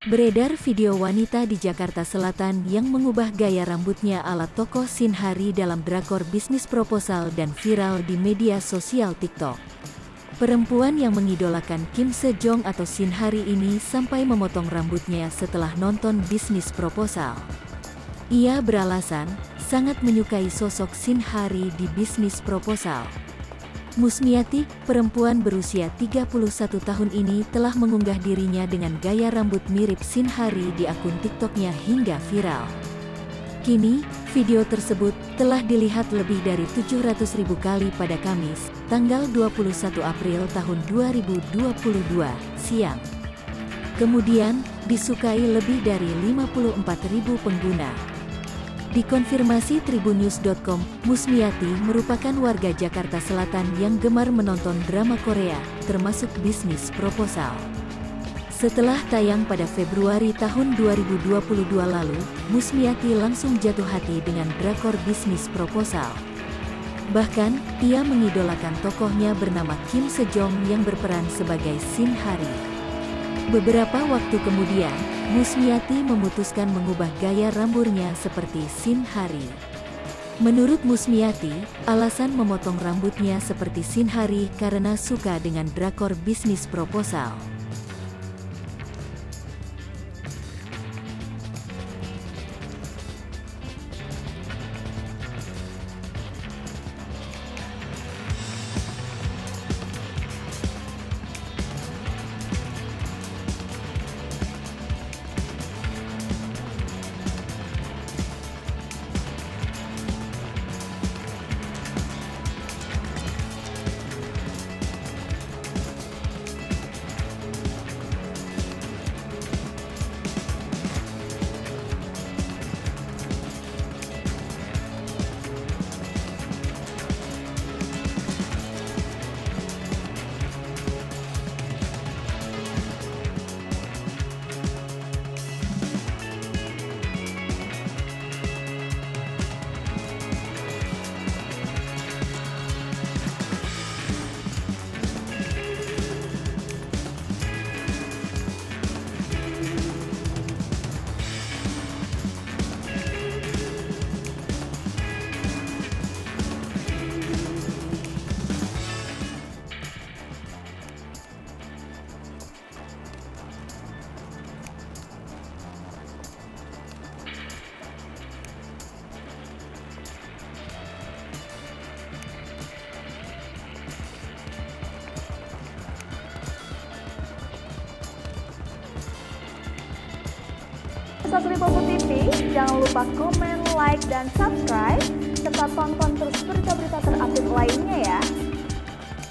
Beredar video wanita di Jakarta Selatan yang mengubah gaya rambutnya ala tokoh Shin Hari dalam drakor bisnis proposal dan viral di media sosial TikTok. Perempuan yang mengidolakan Kim Sejong atau Shin Hari ini sampai memotong rambutnya setelah nonton bisnis proposal. Ia beralasan sangat menyukai sosok Shin Hari di bisnis proposal. Musmiati, perempuan berusia 31 tahun ini telah mengunggah dirinya dengan gaya rambut mirip Shin Hari di akun TikToknya hingga viral. Kini, video tersebut telah dilihat lebih dari 700.000 kali pada Kamis, tanggal 21 April tahun 2022, siang. Kemudian, disukai lebih dari 54.000 pengguna. Dikonfirmasi tribunnews.com, Musmiati merupakan warga Jakarta Selatan yang gemar menonton drama Korea, termasuk bisnis proposal. Setelah tayang pada Februari tahun 2022 lalu, Musmiati langsung jatuh hati dengan drakor bisnis proposal. Bahkan, ia mengidolakan tokohnya bernama Kim Sejong yang berperan sebagai Shin Hari. Beberapa waktu kemudian, Musmiati memutuskan mengubah gaya rambutnya seperti Shin Hari. Menurut Musmiati, alasan memotong rambutnya seperti Shin Hari karena suka dengan drakor bisnis proposal. Satu Lipopo TV, jangan lupa komen, like, dan subscribe, serta tonton terus berita-berita terupdate lainnya.